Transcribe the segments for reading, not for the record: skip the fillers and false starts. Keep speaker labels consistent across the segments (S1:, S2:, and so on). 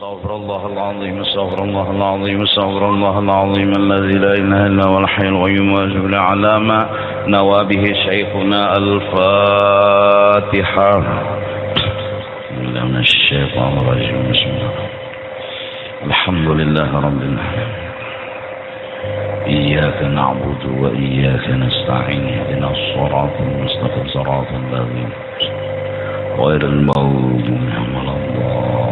S1: استغفر الله العظيم استغفر الله العظيم استغفر الله العظيم الذي لا اله الا هو الحي القيوم واجب على ما نوى به شيخنا. الفاتحة. من الشيطان الرجيم. بسم الله. الحمد لله رب العالمين. إياك نعبد وإياك نستعين اهدنا الصراط المستقيم صراط الذين غير المغضوب عليهم ولا الضالين.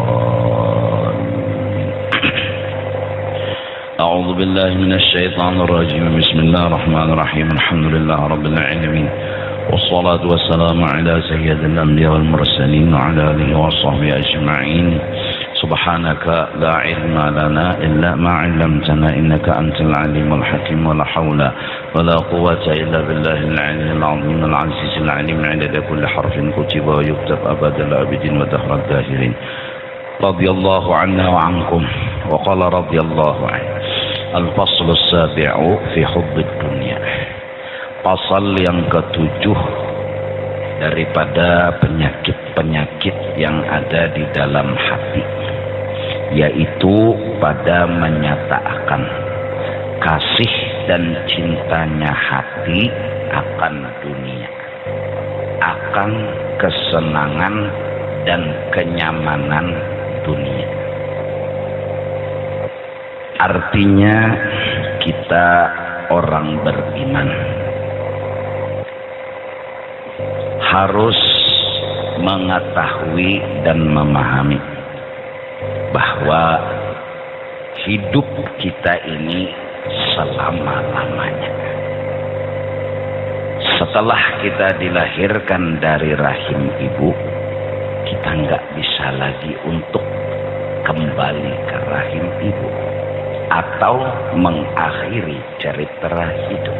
S1: أعوذ بالله من الشيطان الرجيم. بسم الله الرحمن الرحيم. الحمد لله رب العالمين والصلاة والسلام على سيد الأنبياء والمرسلين وعلى آله وصحبه أجمعين. سبحانك لا علم لنا إلا ما علمتنا إنك أنت العليم الحكيم ولا حول ولا قوة إلا بالله العلي العظيم العزيز العليم عدد كل حرف كتب ويكتب أبد الآبدين ودهر الداهرين. رضي الله عنا وعنكم. وقال رضي الله عنه. الفصل السابع في حب الدنيا. Pasal yang ketujuh daripada penyakit-penyakit yang ada di dalam hati, yaitu pada menyatakan kasih dan cintanya hati akan dunia, akan kesenangan dan kenyamanan dunia. Artinya kita orang beriman harus mengetahui dan memahami bahwa hidup kita ini selama-lamanya. Setelah kita dilahirkan dari rahim ibu, kita nggak bisa lagi untuk kembali ke rahim ibu atau mengakhiri cerita hidup.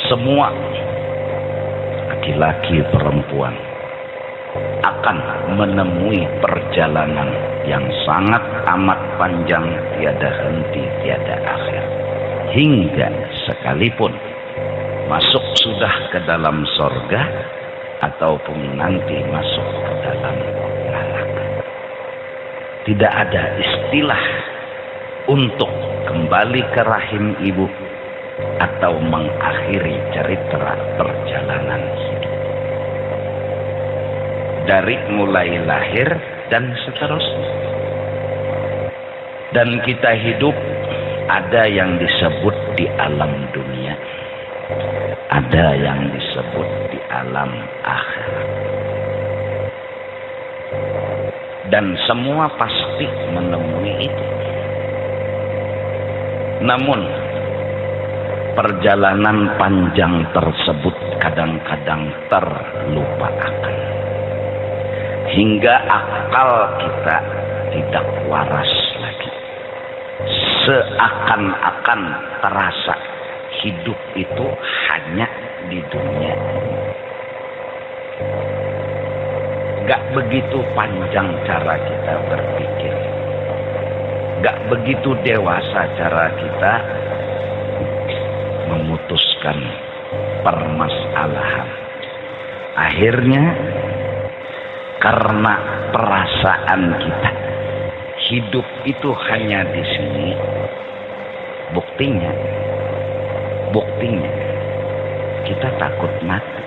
S1: Semua laki-laki perempuan akan menemui perjalanan yang sangat amat panjang, tiada henti, tiada akhir. Hingga sekalipun masuk sudah ke dalam sorga ataupun nanti masuk ke dalam neraka, tidak ada istilah untuk kembali ke rahim ibu atau mengakhiri cerita perjalanan hidup. Dari mulai lahir dan seterusnya. Dan kita hidup, ada yang disebut di alam dunia, ada yang disebut di alam akhirat. Dan semua pasti menemui itu. Namun perjalanan panjang tersebut kadang-kadang terlupakan, hingga akal kita tidak waras lagi. Seakan-akan terasa hidup itu hanya di dunia. Gak begitu panjang cara kita berpikir, gak begitu dewasa cara kita memutuskan permasalahan. Akhirnya karena perasaan kita hidup itu hanya di sini, buktinya kita takut mati.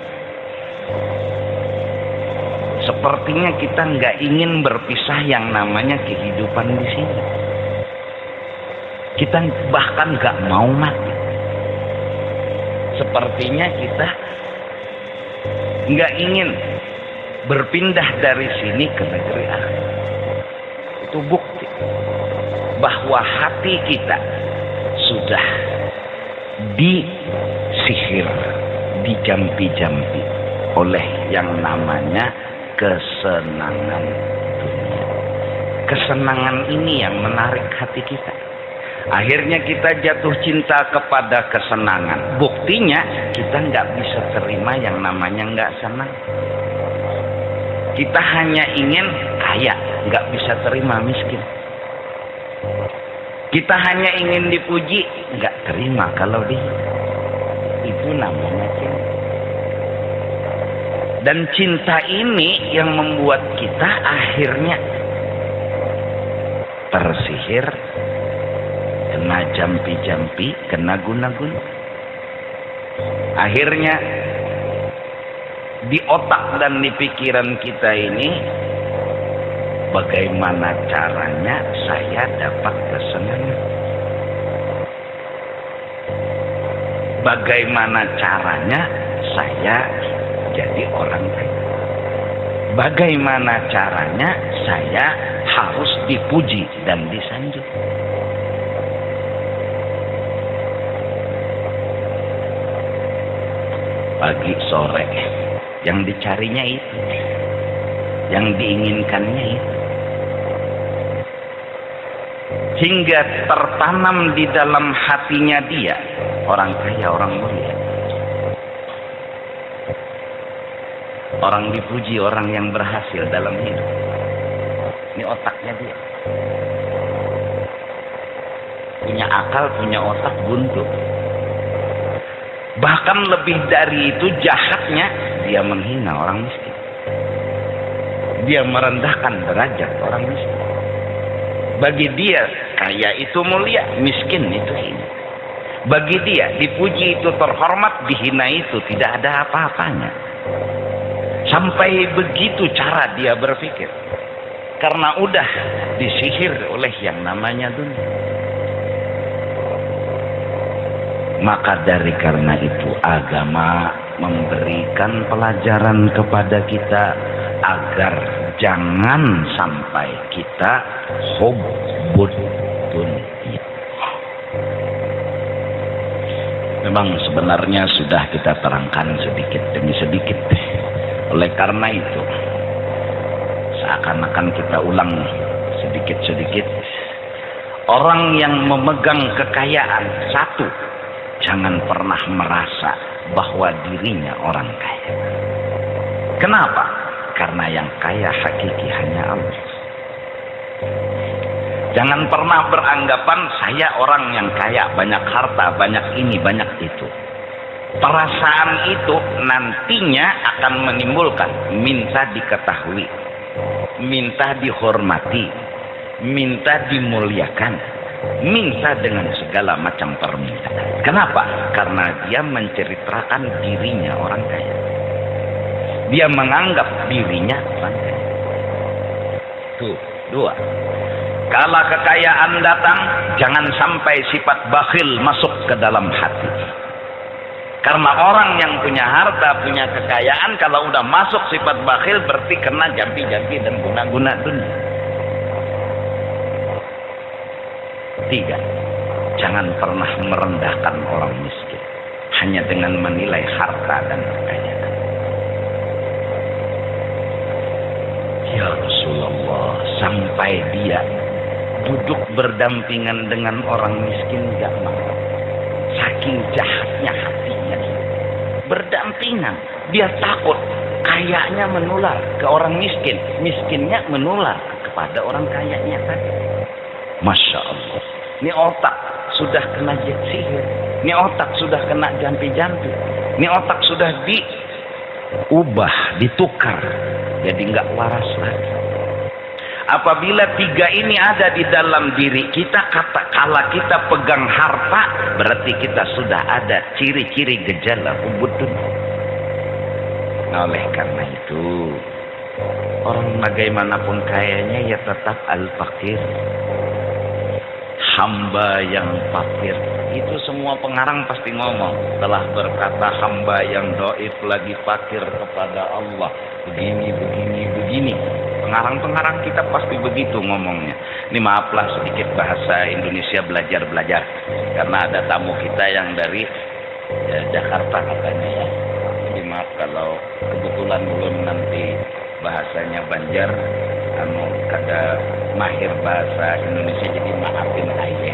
S1: Sepertinya kita nggak ingin berpisah yang namanya kehidupan di sini. Kita bahkan nggak mau mati. Sepertinya kita nggak ingin berpindah dari sini ke negeri akhirat. Itu bukti bahwa hati kita sudah disihir, dijampi-jampi oleh yang namanya kesenangan dunia. Kesenangan ini yang menarik hati kita. Akhirnya kita jatuh cinta kepada kesenangan. Buktinya kita nggak bisa terima yang namanya nggak senang. Kita hanya ingin kaya, nggak bisa terima miskin. Kita hanya ingin dipuji, nggak terima kalau itu namanya cinta. Dan cinta ini yang membuat kita akhirnya tersihir, kena jampi-jampi, kena guna-guna. Akhirnya di otak dan di pikiran kita ini, bagaimana caranya saya dapat kesenangan? Bagaimana caranya saya jadi orang kaya? Bagaimana caranya saya harus dipuji dan disanjung? Pagi sore yang dicarinya itu, yang diinginkannya itu, hingga tertanam di dalam hatinya dia, orang kaya, orang mulia, orang dipuji, orang yang berhasil dalam hidup. Ini otaknya dia, punya akal, punya otak, buntu. Bahkan lebih dari itu jahatnya, dia menghina orang miskin. Dia merendahkan derajat orang miskin. Bagi dia kaya itu mulia, miskin itu hina. Bagi dia dipuji itu terhormat, dihina itu tidak ada apa-apanya. Sampai begitu cara dia berpikir. Karena udah disihir oleh yang namanya dunia. Maka dari karena itu agama memberikan pelajaran kepada kita agar jangan sampai kita hubbud dunya. Memang sebenarnya sudah kita terangkan sedikit demi sedikit. Oleh karena itu seakan-akan kita ulang sedikit-sedikit. Orang yang memegang kekayaan, satu, jangan pernah merasa bahwa dirinya orang kaya. Kenapa? Karena yang kaya hakiki hanya Allah. Jangan pernah beranggapan saya orang yang kaya, banyak harta, banyak ini, banyak itu. Perasaan itu nantinya akan menimbulkan minta diketahui, minta dihormati, minta dimuliakan, minta dengan segala macam permintaan. Kenapa? Karena dia menceritakan dirinya orang kaya. Dia menganggap dirinya orang kaya. Tuh, dua. Kala kekayaan datang, jangan sampai sifat bakhil masuk ke dalam hati. Karena orang yang punya harta, punya kekayaan, kalau udah masuk sifat bakhil berarti kena jampi-jampi dan guna-guna dunia. Tiga, jangan pernah merendahkan orang miskin hanya dengan menilai harta dan kekayaan. Ya Rasulullah, sampai dia duduk berdampingan dengan orang miskin gak mau. Saking jahatnya hatinya, berdampingan. Dia takut kayanya menular ke orang miskin, miskinnya menular kepada orang kayanya tadi. Masya Allah. Ini otak sudah kena sihir. Ini otak sudah kena jampi-jampi. Ini otak sudah diubah, ditukar. Jadi nggak waras lagi. Apabila tiga ini ada di dalam diri kita, kala kita pegang harta, berarti kita sudah ada ciri-ciri gejala hubbud dunya. Nah, oleh karena itu, orang bagaimanapun kayanya ya tetap al-fakir. Hamba yang fakir. Itu semua pengarang pasti ngomong. Telah berkata hamba yang dhaif lagi fakir kepada Allah. Begini, begini, begini. Pengarang-pengarang kita pasti begitu ngomongnya. Ini maaflah sedikit bahasa Indonesia belajar-belajar. Karena ada tamu kita yang dari Jakarta katanya ya. Jadi maaf kalau kebetulan belum nanti bahasanya Banjar. Kada mahir bahasa Indonesia, jadi maafin aja.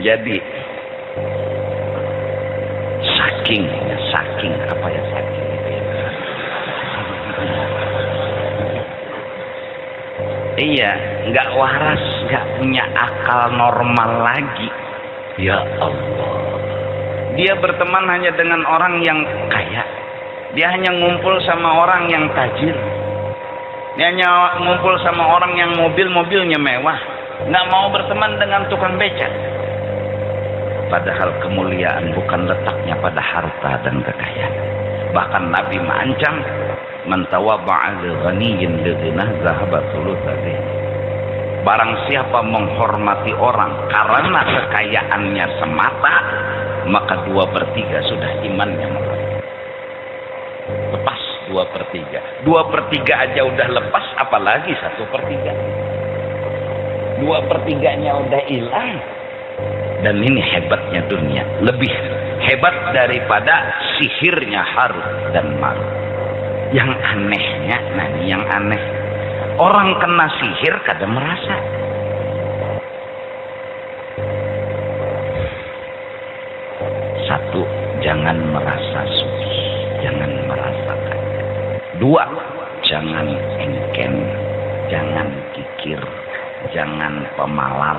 S1: Jadi saking apa ya saking itu ya.
S2: Iya, nggak waras, nggak punya akal normal lagi. Ya Allah. Dia berteman hanya dengan orang yang kaya. Dia hanya ngumpul sama orang yang tajir. Dia hanya ngumpul sama orang yang mobilnya mewah. Nggak mau berteman dengan tukang beca. Padahal kemuliaan bukan letaknya pada harta dan kekayaan. Bahkan Nabi mengancam, man tawadda'a li ghaniyyin li ghinah dhahaba thulutsahu. Barang siapa menghormati orang karena kekayaannya semata, maka 2/3 sudah imannya lepas. 2/3 aja udah lepas, apalagi 1/3. 2/3-nya udah hilang. Dan ini hebatnya dunia, lebih hebat daripada sihirnya Harut dan Marut. Yang anehnya, nah ini yang aneh, orang kena sihir kadang merasa. Satu, jangan merasa suci, jangan merasa kaya. 2, jangan engken, jangan kikir, jangan pemalar.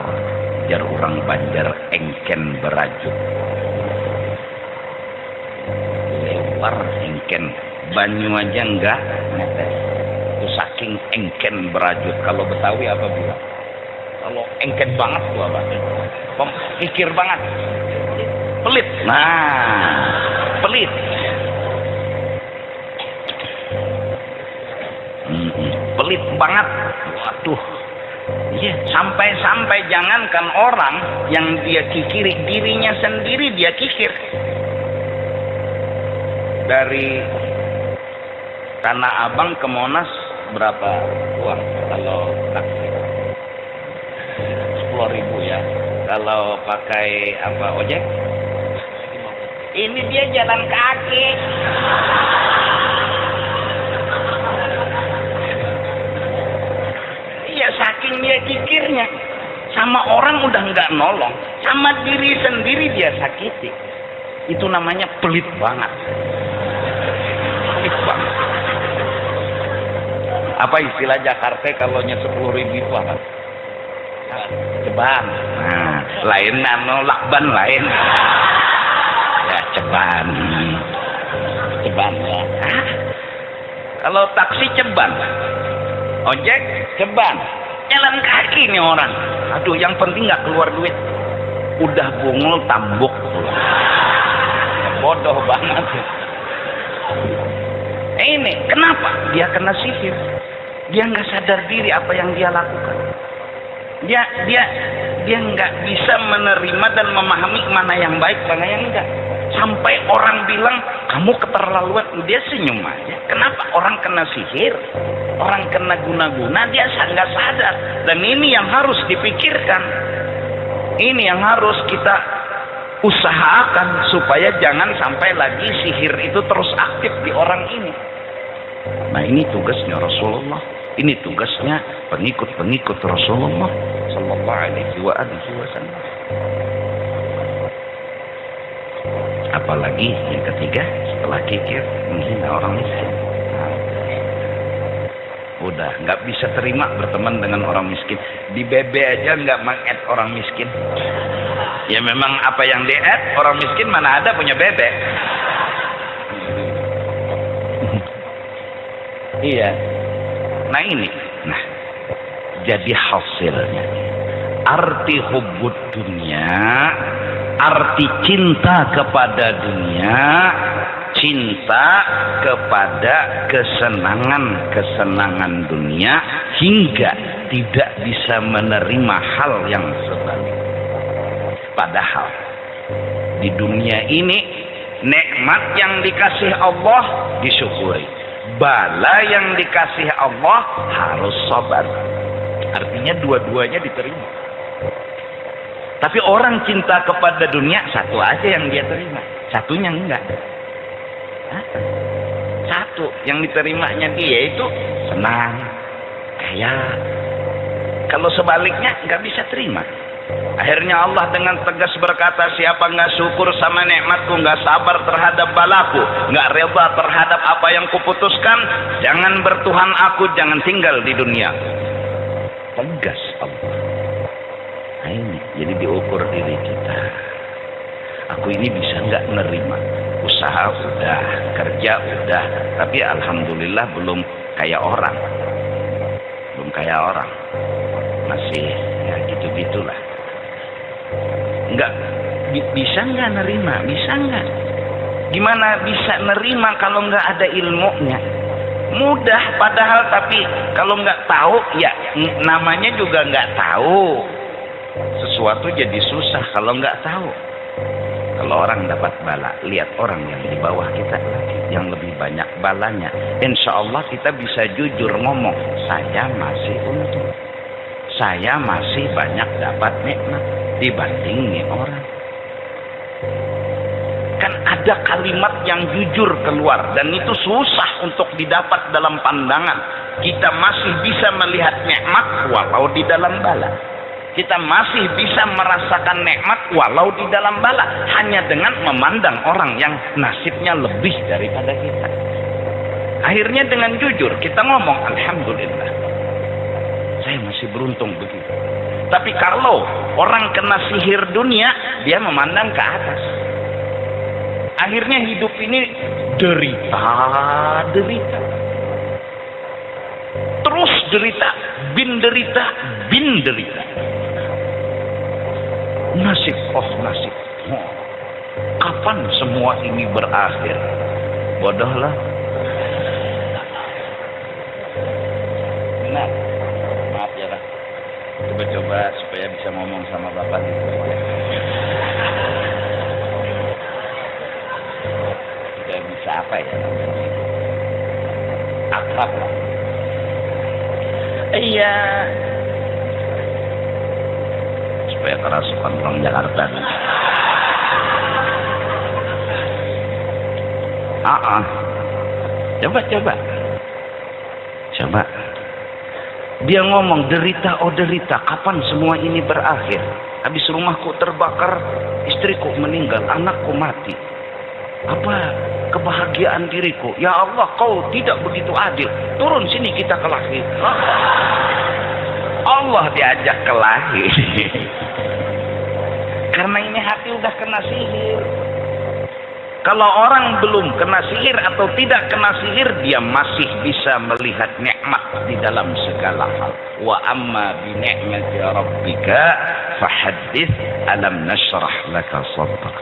S2: Jar orang Banjar engken berajut. Lewar engken, banyu aja enggak netes. Itu saking engken berajut. Kalau Betawi apa bilang? Kalau engken banget tuh apa? Kikir banget. Pelit. Nah, pelit. Pelit banget. Waduh. Iya, sampai jangankan orang yang dia kikiri, dirinya sendiri dia kikir. Dari Tanah Abang ke Monas berapa uang kalau taksi? 10.000 ya. Kalau pakai apa ojek? Ini dia jalan kaki. Saking dia kikirnya, sama orang udah nggak nolong, sama diri sendiri dia sakiti. Itu namanya pelit banget. Pelit banget. Apa istilah Jakarta kalau nya 10.000 itu apa? Ceban. Nah, lain lakban lain. Ya ceban. Ceban ya. Kalau taksi ceban, ojek ceban. Jalan kaki nih orang. Aduh, yang penting nggak keluar duit. Udah bungul tambuk. Bodoh banget. Ini kenapa? Dia kena sihir. Dia nggak sadar diri apa yang dia lakukan. Dia nggak bisa menerima dan memahami mana yang baik, mana yang enggak. Sampai orang bilang kamu keterlaluan, dia senyum aja. Kenapa? Orang kena sihir, orang kena guna-guna, dia nggak sadar. Dan ini yang harus dipikirkan. Ini yang harus kita usahakan supaya jangan sampai lagi sihir itu terus aktif di orang ini. Nah, ini tugasnya Rasulullah. Ini tugasnya pengikut-pengikut Rasulullah sallallahu alaihi wasallam. Apalagi yang ketiga setelah kikir, menghina orang miskin. Udah nggak bisa terima berteman dengan orang miskin. Di BB aja nggak meng-add orang miskin. Ya memang apa yang di-add orang miskin mana ada punya BB. Iya. Nah ini, jadi hasilnya arti hubbud dunia, arti cinta kepada dunia, cinta kepada kesenangan dunia hingga tidak bisa menerima hal yang sebaliknya. Padahal di dunia ini nikmat yang dikasih Allah disyukuri. Bala yang dikasih Allah harus sabar. Artinya dua-duanya diterima. Tapi orang cinta kepada dunia, satu aja yang dia terima, satunya enggak. Satu yang diterimanya dia itu senang, kaya. Kalau sebaliknya nggak bisa terima. Akhirnya Allah dengan tegas berkata, siapa nggak syukur sama nikmatku, nggak sabar terhadap balaku, nggak rela terhadap apa yang kuputuskan, jangan bertuhan aku, jangan tinggal di dunia. tegas Allah. Nah ini, jadi diukur diri kita. Aku ini bisa nggak nerima? Usaha udah, kerja udah, tapi alhamdulillah belum kayak orang. Belum kayak orang. Masih ya gitu-gitulah. Nggak, bisa nggak nerima? Bisa nggak? Gimana bisa nerima kalau nggak ada ilmunya? Mudah padahal, tapi kalau nggak tahu, ya namanya juga nggak tahu. Sesuatu jadi susah kalau nggak tahu. Kalau orang dapat bala, lihat orang yang di bawah kita lagi, yang lebih banyak balanya. Insya Allah kita bisa jujur ngomong, saya masih untung. Saya masih banyak dapat nikmat dibanding nih orang. Kan ada kalimat yang jujur keluar, dan itu susah untuk didapat dalam pandangan. Kita masih bisa melihat nikmat walau di dalam bala. Kita masih bisa merasakan nikmat walau di dalam bala, hanya dengan memandang orang yang nasibnya lebih daripada kita. Akhirnya dengan jujur kita ngomong, alhamdulillah, saya masih beruntung begitu. Tapi kalau orang kena sihir dunia, dia memandang ke atas. Akhirnya hidup ini derita. Terus derita, bin derita. Nasib, nasib. Kapan semua ini berakhir? Bodohlah. Benar. Maaf ya, Pak. Coba-coba supaya bisa ngomong sama Bapak. Sudah bisa apa ya? Akrab lah. Iya. Supaya kerasukan orang Jakarta. Coba. Dia ngomong, derita, oh derita, kapan semua ini berakhir? Habis rumahku terbakar, istriku meninggal, anakku mati. Apa kebahagiaan diriku? Ya Allah, kau tidak begitu adil. Turun sini kita kelahi. Allah diajak kelahi. Karena ini hati udah kena sihir. Kalau orang belum kena sihir atau tidak kena sihir, dia masih bisa melihat nikmat di dalam segala hal. Wa amma bi ni'mati rabbika fahaddits, alam nashrah laka sadrak.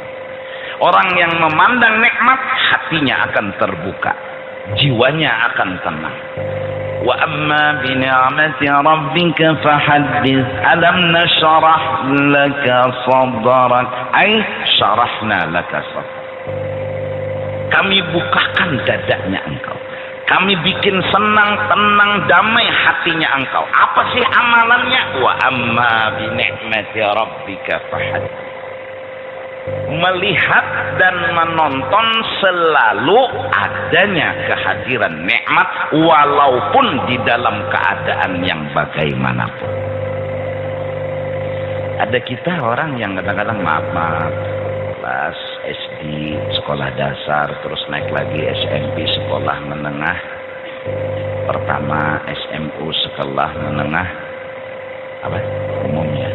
S2: Orang yang memandang nikmat, hatinya akan terbuka, jiwanya akan tenang. Wa amma bi ni'mati rabbika fahaddits, alam nashrah laka sadrak, ay syarahna laka sadrak. Kami bukakan dadanya engkau. Kami bikin senang, tenang, damai hatinya engkau. Apa sih amalannya? Wa amma bi ni'mati rabbika fahaddits. Melihat dan menonton selalu adanya kehadiran nikmat, walaupun di dalam keadaan yang bagaimanapun. Ada kita orang yang kadang-kadang maaf, kelas SD, sekolah dasar, terus naik lagi SMP, sekolah menengah pertama, SMU, sekolah menengah umumnya,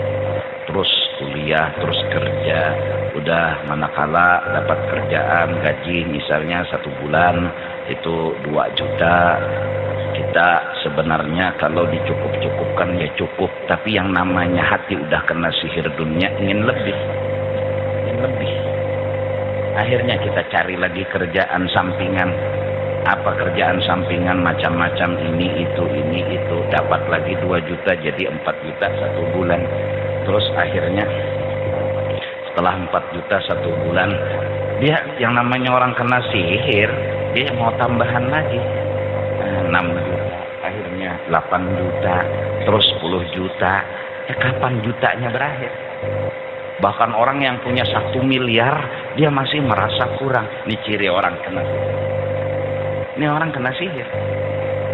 S2: terus kuliah, terus kerja. Udah manakala dapat kerjaan, gaji misalnya 1 bulan itu 2 juta, kita sebenarnya kalau dicukup-cukupkan ya cukup, tapi yang namanya hati udah kena sihir dunia, ingin lebih. Akhirnya kita cari lagi kerjaan sampingan. Apa kerjaan sampingan macam-macam, ini itu, dapat lagi 2 juta jadi 4 juta 1 bulan. Terus akhirnya setelah 4 juta 1 bulan, dia yang namanya orang kena sihir, dia mau tambahan lagi 6 juta, akhirnya 8 juta, terus 10 juta. Kapan jutanya berakhir? Bahkan orang yang punya 1 miliar, dia masih merasa kurang. Ini ciri orang kena sihir. Ini orang kena sihir.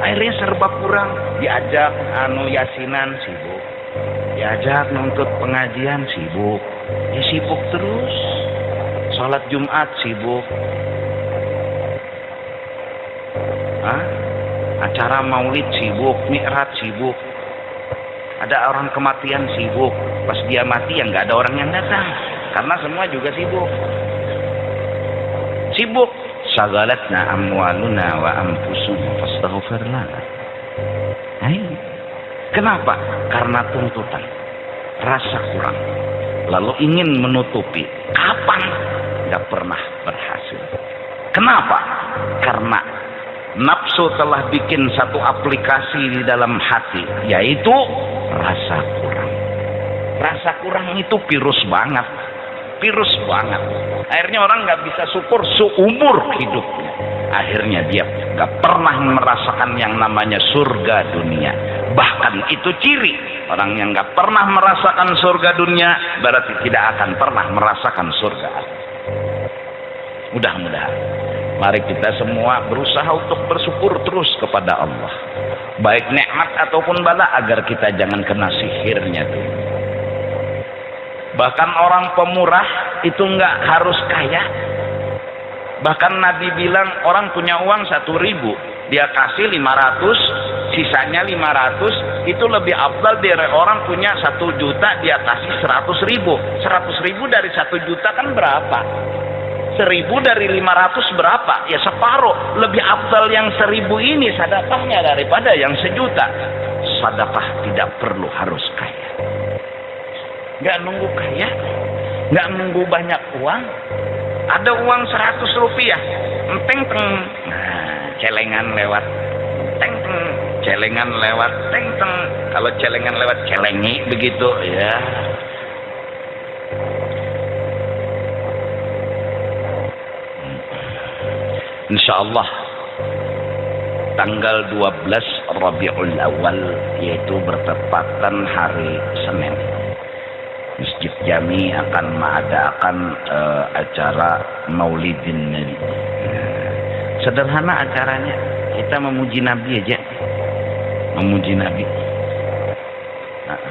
S2: Akhirnya serba kurang. Diajak yasinan, sibuk. Diajak nuntut pengajian, sibuk. Dia sibuk terus. Sholat Jumat, sibuk. Acara maulid, sibuk. Mi'raj, sibuk. Ada orang kematian sibuk, pas dia mati ya nggak ada orang yang datang, karena semua juga sibuk. Sibuk. Syaghalatna amwaluna wa anfusuna fastaghfir lana. Kenapa? Karena tuntutan, rasa kurang, lalu ingin menutupi. Kapan? Nggak pernah berhasil. Kenapa? Karena nafsu telah bikin satu aplikasi di dalam hati, yaitu rasa kurang. Rasa kurang itu virus banget. Virus banget. Akhirnya orang nggak bisa syukur seumur hidupnya. Akhirnya dia nggak pernah merasakan yang namanya surga dunia. Bahkan itu ciri orang yang nggak pernah merasakan surga dunia berarti tidak akan pernah merasakan surga. Mudah-mudahan mari kita semua berusaha untuk bersyukur terus kepada Allah, baik nikmat ataupun bala, agar kita jangan kena sihirnya tuh. Bahkan orang pemurah itu nggak harus kaya. Bahkan Nabi bilang orang punya uang 1.000, dia kasih 500, sisanya 500, itu lebih afdal dari orang punya 1 juta, dia kasih 100.000. 100.000 dari 1 juta kan berapa? 1.000 dari 500 berapa? Ya separuh. Lebih afdal yang 1.000 ini sedekahnya daripada yang 1 juta. Sedekah tidak perlu harus kaya. Nggak nunggu kaya, nggak nunggu banyak uang. Ada uang 100 rupiah, enteng teng, nah, celengan lewat, teng teng, celengan lewat, teng teng. Kalau celengan lewat celengi begitu ya. Insyaallah tanggal 12 Rabiul Awal, yaitu bertepatan hari Senin, Masjid Jami akan mengadakan acara Maulidin Nabi. Sederhana acaranya, kita memuji Nabi aja, memuji Nabi. Nah,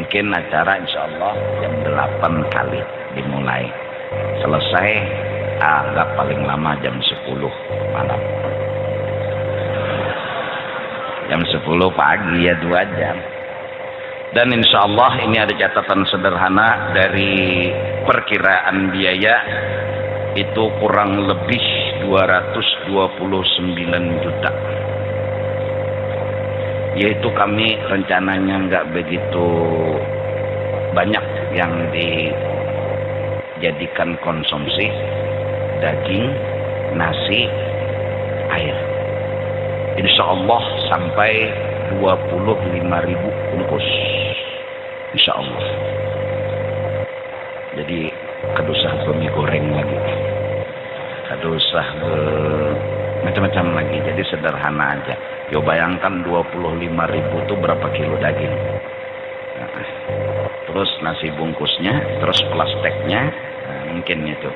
S2: mungkin acara insyaallah jam 8 kali dimulai, selesai agak paling lama jam 10 malam. Jam 10 pagi ya 2 jam. Dan insya Allah ini ada catatan sederhana dari perkiraan biaya, itu kurang lebih 229 juta. Yaitu kami rencananya nggak begitu banyak yang dijadikan konsumsi, daging, nasi, air. Insya Allah sampai 25.000 bungkus, insya Allah. Jadi kadusah mie goreng lagi, kadusah macam-macam lagi. Jadi sederhana aja. Yo bayangkan 25.000 itu berapa kilo daging. Nah, terus nasi bungkusnya, terus plastiknya, mungkin itu.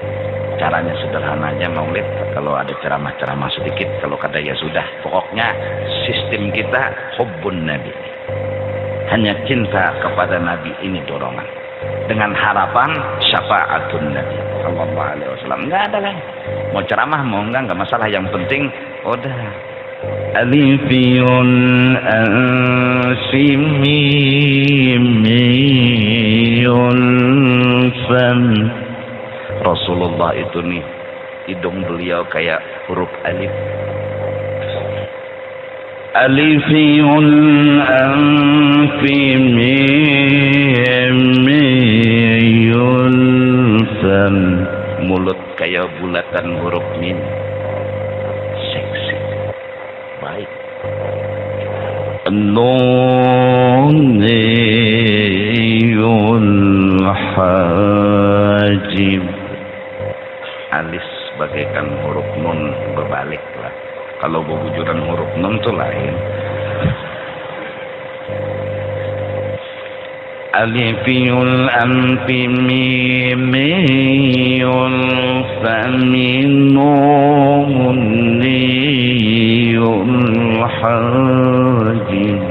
S2: Caranya sederhana aja Maulid. Kalau ada ceramah-ceramah sedikit, kalau kada ya sudah. Pokoknya sistem kita hubbun Nabi, hanya cinta kepada Nabi, ini dorongan, dengan harapan syafaatun Nabi sallallahu alaihi wasallam. Enggak ada lagi mau ceramah mau enggak masalah, yang penting udah alifiyun ansimiyun fam. Rasulullah itu nih, hidung beliau kayak huruf alif. Alifiyun anfimiyun fam. Mulut kayak bulatan huruf min. Seksi. Baik. Nuniyun hajib. Alis bagaikan huruf nun berbalik lah. Kalau berwujudan huruf nun itu lain. Alifiyul anfi mimiyul faminun niyul hajib.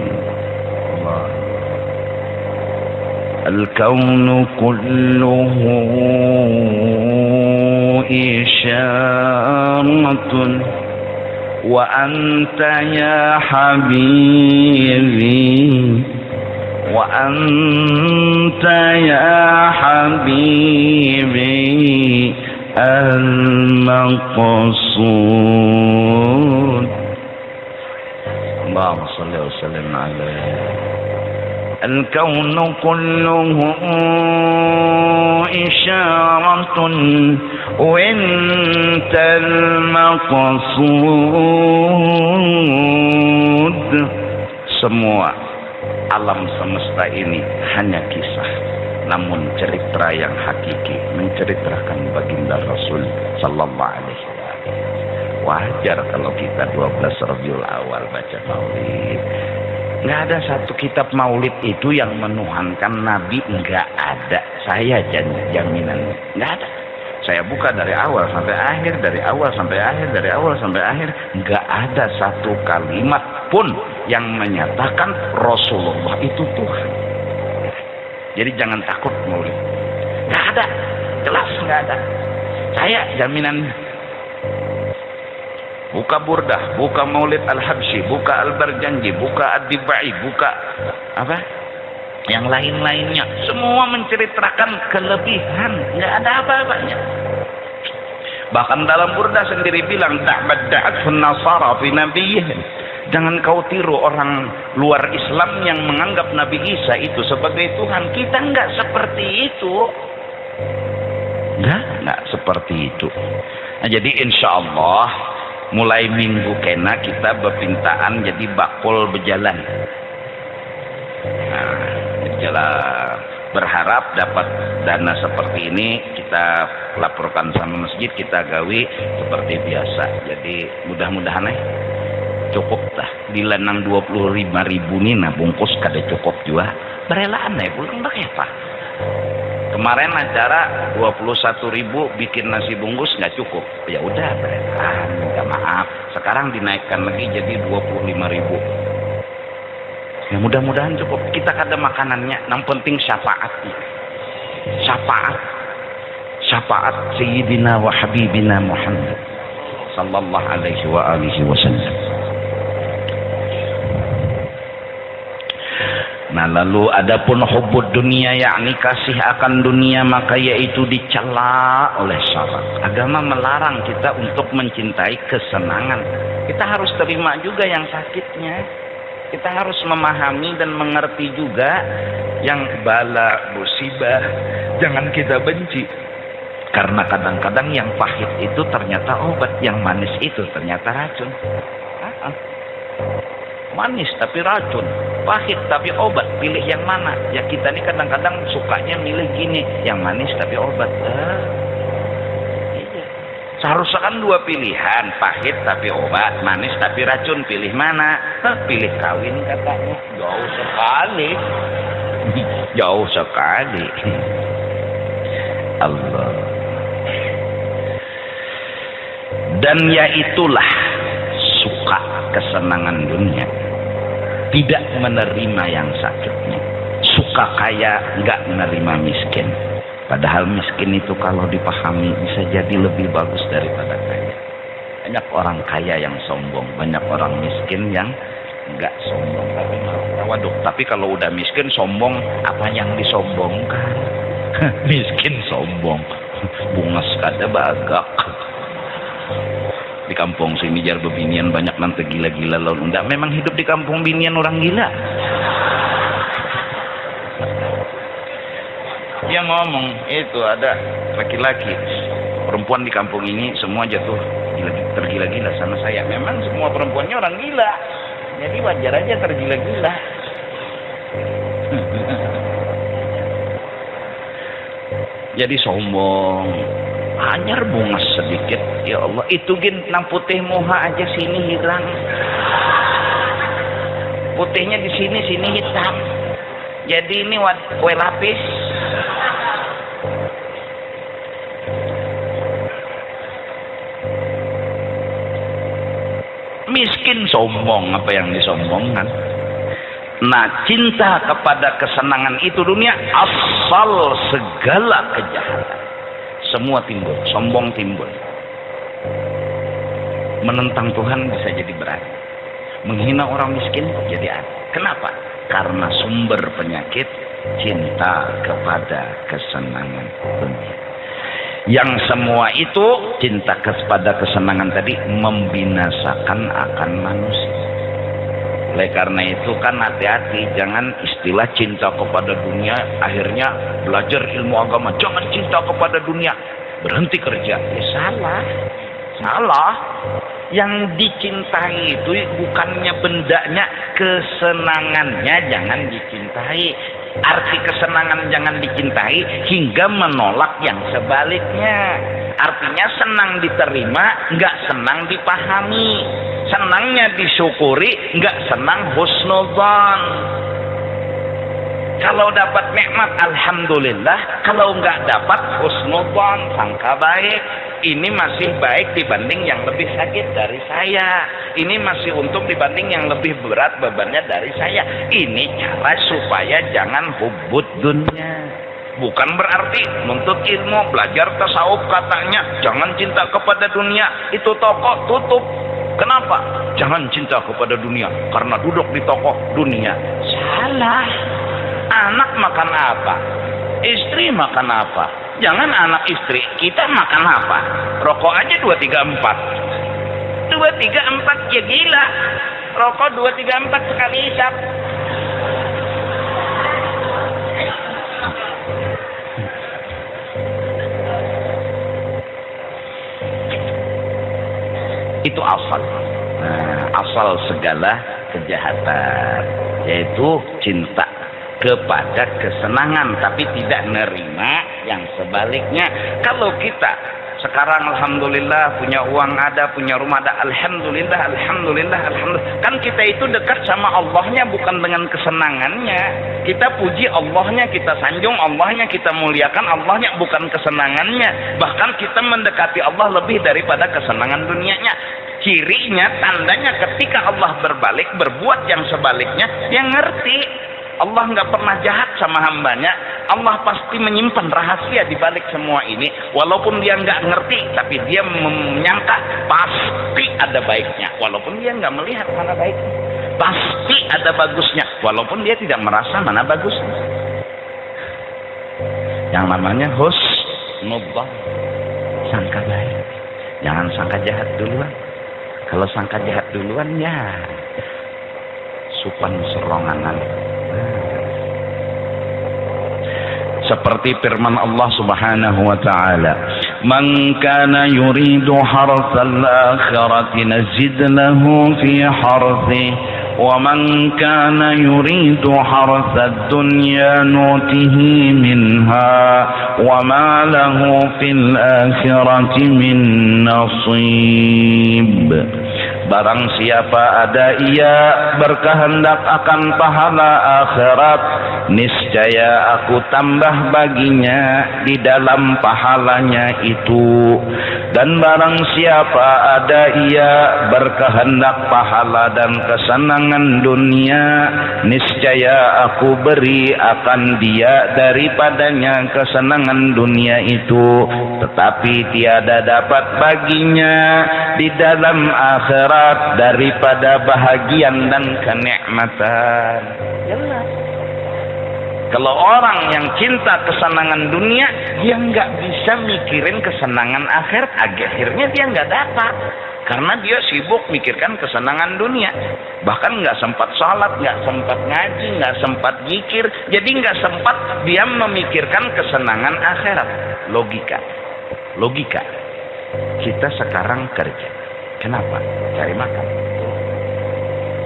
S2: الكون كله إشارة وأنت يا حبيبي
S1: wa anta ya habibi al-maqsud. Allahumma salli wa sallim alaihi. الكون كله إشارة وانت المقصود. Semua alam semesta ini hanya kisah, namun cerita yang hakiki menceritakan baginda Rasul sallallahu alaihi wasallam. Wajar kalau kita 12 Rabiul Awal baca maulid. Nggak ada satu kitab maulid itu yang menuhankan Nabi, nggak ada. Saya jaminannya nggak ada. Saya buka dari awal sampai akhir, dari awal sampai akhir, dari awal sampai akhir, nggak ada satu kalimat pun yang menyatakan Rasulullah itu Tuhan. Jadi jangan takut maulid, nggak ada, jelas nggak ada. Saya jaminan. Buka Burdah, buka Maulid Al-Habsyi, buka Al-Barjanji, buka Ad-Dibai, buka apa? Yang lain-lainnya, semua menceritakan kelebihan, nggak ada apa-apanya. Bahkan dalam Burdah sendiri bilang, "Ta'badda'atun nasara fi nabiyyihim." Jangan kau tiru orang luar Islam yang menganggap Nabi Isa itu sebagai Tuhan. Kita nggak seperti itu. Nggak seperti itu. Nah, jadi insya Allah mulai minggu kena kita berpintaan jadi bakul berjalan. Nah, berjalan. Berharap dapat dana seperti ini, kita laporkan sama masjid, kita gawe seperti biasa. Jadi mudah-mudahan cukup lah. Di lanang 25.000 nih, nah bungkus kada cukup juga. Berelaan pulang pakai apa? Kemarin acara 21.000 bikin nasi bungkus nggak cukup. Ya udah berelaan, minta maaf. Sekarang dinaikkan lagi jadi 25.000. Ya mudah-mudahan cukup. Kita kada makanannya, yang penting syafaatnya. Syafaat Sayyidina wa Habibina Muhammad sallallahu alaihi wa alihi wasallam. Nah, lalu adapun hubbud dunia, yakni kasih akan dunia, maka yaitu dicela oleh syarak. Agama melarang kita untuk mencintai kesenangan. Kita harus terima juga yang sakitnya. Kita harus memahami dan mengerti juga yang bala, musibah. Jangan kita benci. Karena kadang-kadang yang pahit itu ternyata obat, yang manis itu ternyata racun. Manis tapi racun, pahit tapi obat, pilih yang mana? Ya kita ini kadang-kadang sukanya milih gini, yang manis tapi obat. Iya. Seharusnya kan dua pilihan, pahit tapi obat, manis tapi racun, pilih mana? Pilih kawin katanya. Jauh sekali. Jauh sekali. Allah. Dan yaitulah suka kesenangan dunia, tidak menerima yang sakitnya. Suka kaya, nggak menerima miskin. Padahal miskin itu kalau dipahami bisa jadi lebih bagus daripada kaya. Banyak orang kaya yang sombong, banyak orang miskin yang nggak sombong tapi malah tawaduk. Tapi kalau udah miskin sombong, apa yang disombongkan? Miskin sombong, bungas kada bagak. Di kampung sini jar bebinian banyak nanti gila-gila lalu enggak, memang hidup di kampung binian orang gila. Dia ngomong itu ada laki-laki perempuan di kampung ini semua jatuh tergila-gila sama saya. Memang semua perempuannya orang gila, jadi wajar aja tergila-gila. Jadi sombong, anyar bungas sedikit, ya Allah itu gin nang putih moha aja sini hilang, putihnya di sini hitam, jadi ini kue lapis. Miskin sombong, apa yang disombongkan? Nah, cinta kepada kesenangan itu dunia asal segala kejahatan. Semua timbul, sombong timbul. Menentang Tuhan bisa jadi berat. Menghina orang miskin jadi ada. Kenapa?
S2: Karena sumber penyakit cinta kepada kesenangan dunia. Yang semua itu cinta kepada kesenangan tadi membinasakan akan manusia. Oleh karena itu kan hati-hati, jangan istilah cinta kepada dunia akhirnya belajar ilmu agama. Jangan cinta kepada dunia, berhenti kerja. Ya salah. Yang dicintai itu bukannya bendanya, kesenangannya jangan dicintai. Arti kesenangan jangan dicintai hingga menolak yang sebaliknya. Artinya senang diterima, nggak senang dipahami. Senangnya disyukuri, nggak senang husnudzon. Kalau dapat nikmat alhamdulillah, kalau nggak dapat husnudzon, sangka baik. Ini masih baik dibanding yang lebih sakit dari saya. Ini masih untung dibanding yang lebih berat bebannya dari saya. Ini cara supaya jangan hubud dunia. Bukan berarti menuntut ilmu, belajar tasawuf katanya jangan cinta kepada dunia. Itu toko tutup. Kenapa? Jangan cinta kepada dunia karena duduk di toko dunia. Salah. Anak makan apa? Istri makan apa? Jangan anak istri, kita makan apa? Rokok aja 2, 3, 4. 2, 3, 4 ya gila. Rokok 2, 3, 4 sekali hisap. Itu asal. Asal segala kejahatan, yaitu cinta kepada kesenangan tapi tidak nerima yang sebaliknya. Kalau kita sekarang alhamdulillah punya uang ada, punya rumah ada, alhamdulillah. Kan kita itu dekat sama Allahnya bukan dengan kesenangannya. Kita puji Allahnya, kita sanjung Allahnya, kita muliakan Allahnya bukan kesenangannya. Bahkan kita mendekati Allah lebih daripada kesenangan dunianya. Cirinya, tandanya ketika Allah berbalik berbuat yang sebaliknya, dia ngerti Allah nggak pernah jahat sama hambanya. Allah pasti menyimpan rahasia di balik semua ini. Walaupun dia nggak ngerti, tapi dia menyangka pasti ada baiknya. Walaupun dia nggak melihat mana baiknya, pasti ada bagusnya. Walaupun dia tidak merasa mana bagusnya. Yang namanya husnudzon, sangka baik. Jangan sangka jahat duluan. Kalau sangka jahat duluan ya supan seronganan. Seperti firman Allah Subhanahu wa taala, "Man kana yuridu harsal akhirati nazid lahu fi harthi, wa man kana yuridu harsad dunya nutihi minha, wa ma lahu fil akhirati min nasib." Barang siapa ada ia berkehendak akan pahala akhirat, niscaya aku tambah baginya di dalam pahalanya itu. Dan barang siapa ada ia berkehendak pahala dan kesenangan dunia, niscaya aku beri akan dia daripadanya kesenangan dunia itu, tetapi tiada dapat baginya di dalam akhirat daripada bahagian dan kenikmatan. Jelas. Kalau orang yang cinta kesenangan dunia, dia nggak bisa mikirin kesenangan akhirat. Akhirnya dia nggak dapat, karena dia sibuk mikirkan kesenangan dunia. Bahkan nggak sempat sholat, nggak sempat ngaji, nggak sempat zikir. Jadi nggak sempat dia memikirkan kesenangan akhirat. Logika. Kita sekarang kerja. Kenapa? Cari makan.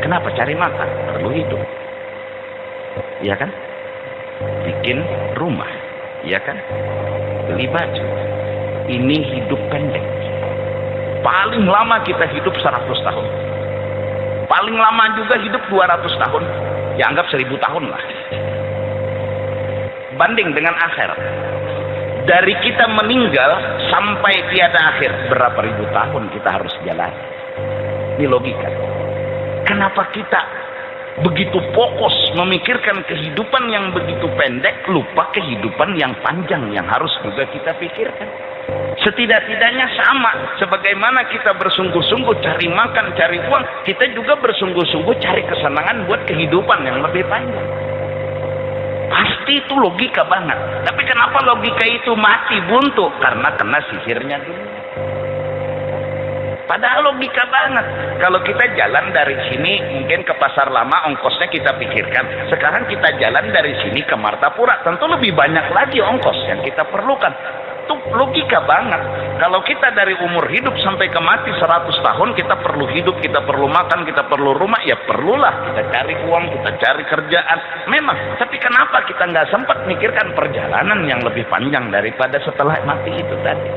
S2: Kenapa cari makan? Perlu hidup. Iya kan? Bikin rumah. Iya kan? Beli baju. Ini hidup pendek. Paling lama kita hidup 100 tahun. Paling lama juga hidup 200 tahun. Ya anggap 1000 tahun lah. Banding dengan akhirat. Dari kita meninggal sampai tiada akhir, berapa ribu tahun kita harus jalan. Ini logika. Kenapa kita begitu fokus memikirkan kehidupan yang begitu pendek, lupa kehidupan yang panjang yang harus juga kita pikirkan. Setidak-tidaknya sama, sebagaimana kita bersungguh-sungguh cari makan, cari uang, kita juga bersungguh-sungguh cari kesenangan buat kehidupan yang lebih panjang. Pasti itu logika banget. Tapi kenapa logika itu mati buntu? Karena kena sihirnya dulu. Padahal logika banget. Kalau kita jalan dari sini mungkin ke Pasar Lama, ongkosnya kita pikirkan. Sekarang kita jalan dari sini ke Martapura, tentu lebih banyak lagi ongkos yang kita perlukan. Itu logika banget. Kalau kita dari umur hidup sampai ke mati 100 tahun, kita perlu hidup, kita perlu makan, kita perlu rumah, ya perlulah kita cari uang, kita cari kerjaan. Memang, tapi kenapa kita nggak sempat mikirkan perjalanan yang lebih panjang daripada setelah mati itu tadi?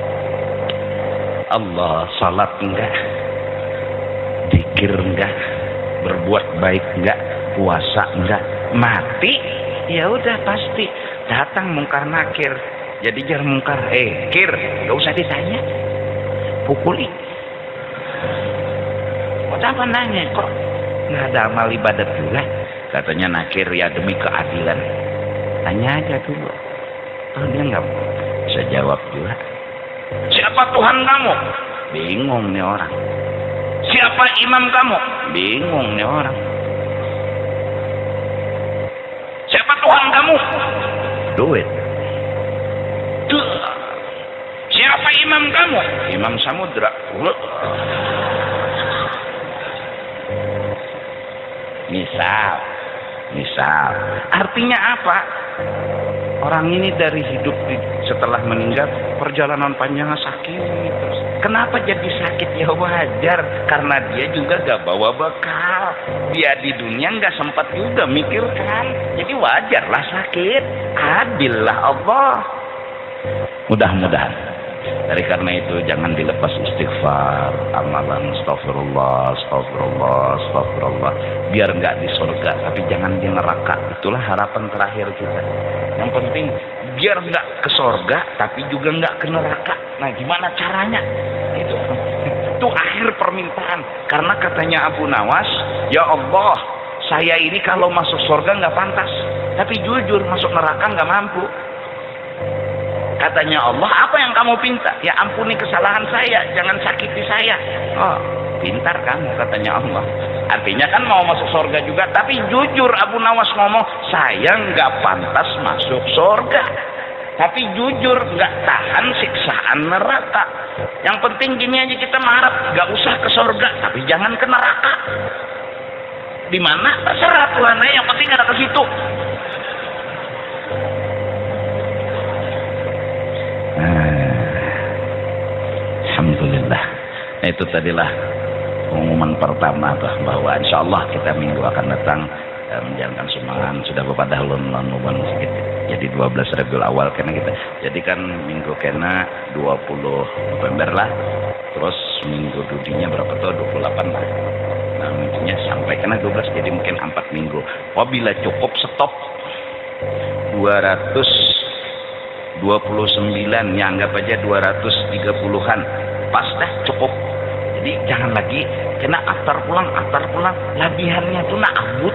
S2: Allah, salat enggak, zikir enggak, berbuat baik enggak, puasa enggak, mati ya udah pasti datang mungkar nakir. Jadi jar mungkar, kir, gak usah ditanya, pukuli. Apa nanya, kok nggak ada amal ibadat juga? Katanya nakir ya demi keadilan. Tanya aja dulu. Oh, dia nggak bisa jawab juga. Siapa Tuhan kamu? Bingung nih orang. Siapa imam kamu? Bingung nih orang. Siapa Tuhan kamu? Duit. Siapa imam kamu? Imam Samudra. Misal. Artinya apa? Orang ini dari hidup setelah meninggal perjalanan panjangnya sakit terus. Kenapa jadi sakit? Ya wajar, karena dia juga gak bawa bekal. Dia di dunia gak sempat juga mikirkan. Jadi wajarlah sakit. Adillah Allah. Mudah-mudahan. Dari karena itu jangan dilepas istighfar, amalan astagfirullah. Biar nggak di surga, tapi jangan di neraka. Itulah harapan terakhir kita. Yang penting biar nggak ke surga, tapi juga nggak ke neraka. Nah, gimana caranya? Itu akhir permintaan. Karena katanya Abu Nawas, ya Allah, saya ini kalau masuk surga nggak pantas, tapi jujur masuk neraka nggak mampu. Katanya Allah, apa yang kamu pinta? Ya ampuni kesalahan saya, jangan sakiti saya. Oh, pintar kamu, katanya Allah. Artinya kan mau masuk surga juga, tapi jujur Abu Nawas ngomong, saya nggak pantas masuk surga. Tapi jujur, nggak tahan siksaan neraka. Yang penting gini aja, kita mengharap, nggak usah ke surga, tapi jangan ke neraka. Di mana? Terserah Tuhan, yang penting nggak ke situ. Alhamdulillah. Nah, itu tadilah pengumuman pertama bahwa insya Allah kita minggu akan datang menjalankan sumbangan. Sudah beberapa dahulu melakukan sedikit. Jadi 12 Rabiul Awal karena kita jadikan minggu kena 20 November lah. Terus minggu dudinya berapa tuh? 28 lah. Nah, minggunya sampai kena 12, jadi mungkin 4 minggu. Wabila cukup stop 229, ya anggap aja 230-an. Pas dah, cukup. Jadi jangan lagi kena aftar pulang, lagihannya tuh nak abut.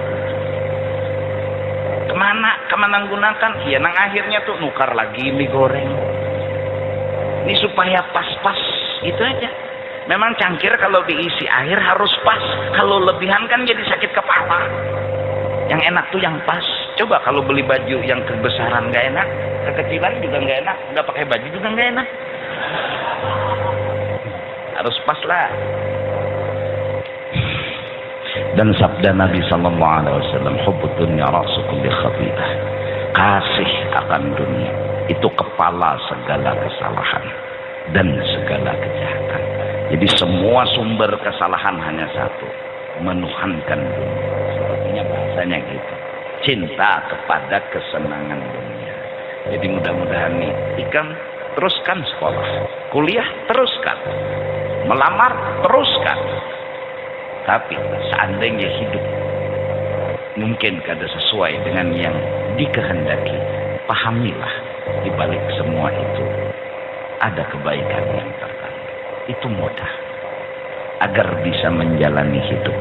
S2: Kemana gunakan? Ya nang akhirnya tuh nukar lagi mie goreng. Ini supaya pas-pas, itu aja. Memang cangkir kalau diisi air harus pas. Kalau lebihan kan jadi sakit kepala. Yang enak tuh yang pas. Coba kalau beli baju yang kebesaran gak enak, kekecilan juga gak enak, nggak pakai baju juga gak enak. Harus pas lah. Dan sabda Nabi sallallahu alaihi wasallam, hubbud dunya ra'su kulli khati'ah. Kasih akan dunia itu kepala segala kesalahan dan segala kejahatan. Jadi semua sumber kesalahan hanya satu, menuhankan dunia. Sepertinya bahasanya gitu. Cinta kepada kesenangan dunia. Jadi mudah-mudahan nih, Ikam teruskan sekolah, kuliah teruskan, melamar teruskan. Tapi seandainya hidup mungkin kada sesuai dengan yang dikehendaki, pahamilah di balik semua itu ada kebaikan yang terkandung. Itu mudah agar bisa menjalani hidup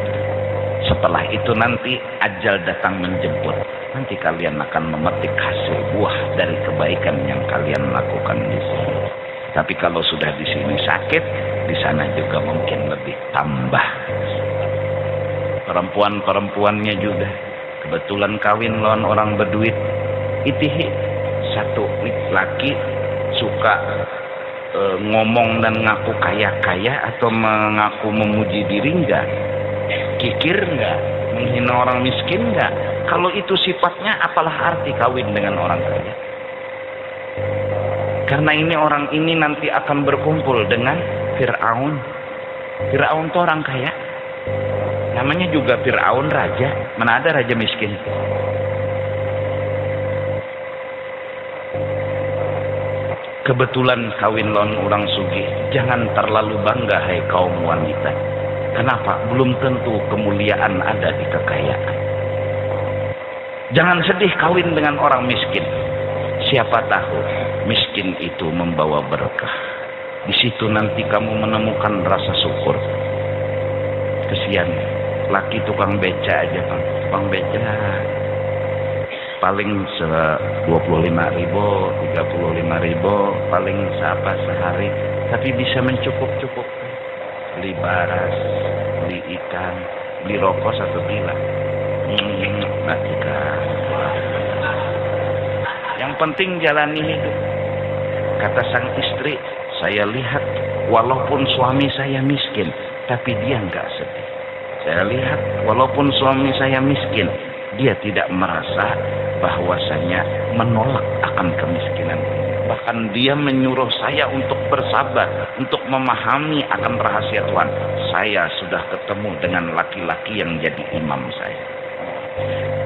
S2: Setelah itu nanti ajal datang menjemput. Nanti kalian akan memetik hasil buah dari kebaikan yang kalian lakukan di sini. Tapi kalau sudah di sini sakit, di sana juga mungkin lebih tambah. Perempuan-perempuannya juga kebetulan kawin lawan orang berduit. Itihi satu laki suka ngomong dan ngaku kaya-kaya atau mengaku memuji diri enggak? Kikir enggak? Menghina orang miskin enggak? Kalau itu sifatnya, apalah arti kawin dengan orang kaya? Karena orang ini nanti akan berkumpul dengan Fir'aun. Fir'aun itu orang kaya. Namanya juga Fir'aun raja. Mana ada raja miskin? Kebetulan kawin lawan orang sugih. Jangan terlalu bangga hai kaum wanita. Kenapa? Belum tentu kemuliaan ada di kekayaan. Jangan sedih kawin dengan orang miskin. Siapa tahu miskin itu membawa berkah. Di situ nanti kamu menemukan rasa syukur. Kesian laki tukang beca aja, Bang. Tukang beca paling 25.000, 35.000 paling sehari, tapi bisa mencukup-cukup. Beli baras, beli ikan, beli rokok 1 bila. Matikan. Yang penting jalani hidup. Kata sang istri, saya lihat walaupun suami saya miskin, tapi dia enggak sedih. Saya lihat walaupun suami saya miskin, dia tidak merasa bahwasanya menolak akan kemiskinan. Bahkan dia menyuruh saya untuk bersabar, untuk memahami akan rahasia Tuhan. Saya sudah ketemu dengan laki-laki yang jadi imam saya.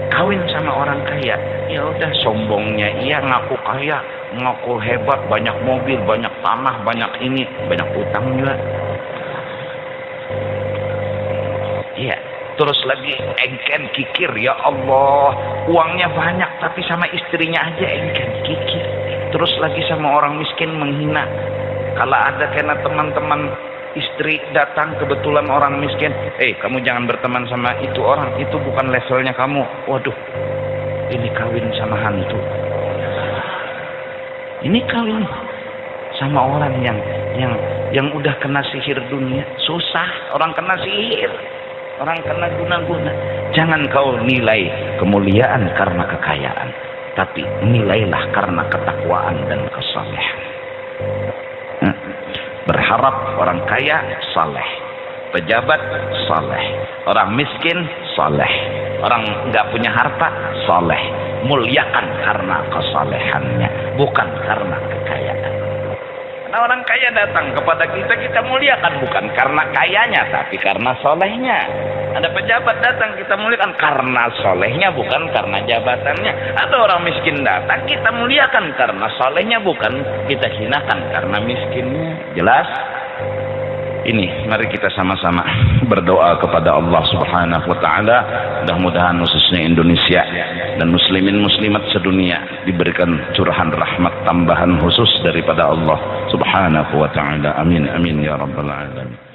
S2: Kawin sama orang kaya, ya udah sombongnya iya, ngaku kaya, ngaku hebat, banyak mobil, banyak tanah, banyak ini, banyak utang juga. Iya, terus lagi engken kikir, ya Allah, uangnya banyak tapi sama istrinya aja engken kikir. Terus lagi sama orang miskin menghina. Kalau ada kena teman-teman istri datang kebetulan orang miskin, kamu jangan berteman sama itu orang, itu bukan levelnya kamu. Waduh, ini kawin sama hantu. Ini kawin sama orang yang udah kena sihir dunia. Susah orang kena sihir, orang kena guna-guna. Jangan kau nilai kemuliaan karena kekayaan, tapi nilailah karena ketakwaan dan kesalehan. Berharap orang kaya saleh, pejabat saleh, orang miskin saleh, orang nggak punya harta saleh. Muliakan karena kesalehannya, bukan karena kekayaan. Karena orang kaya datang kepada kita, kita muliakan bukan karena kayanya, tapi karena solehnya. Ada pejabat datang, kita muliakan karena solehnya, bukan karena jabatannya. Ada orang miskin datang, kita muliakan karena solehnya, bukan kita hinakan karena miskinnya. Jelas? Ini, mari kita sama-sama berdoa kepada Allah Subhanahu wa Ta'ala. Mudah-mudahan khususnya Indonesia dan muslimin muslimat sedunia diberikan curahan rahmat tambahan khusus daripada Allah Subhanahu wa Ta'ala. Amin amin ya rabbal alamin.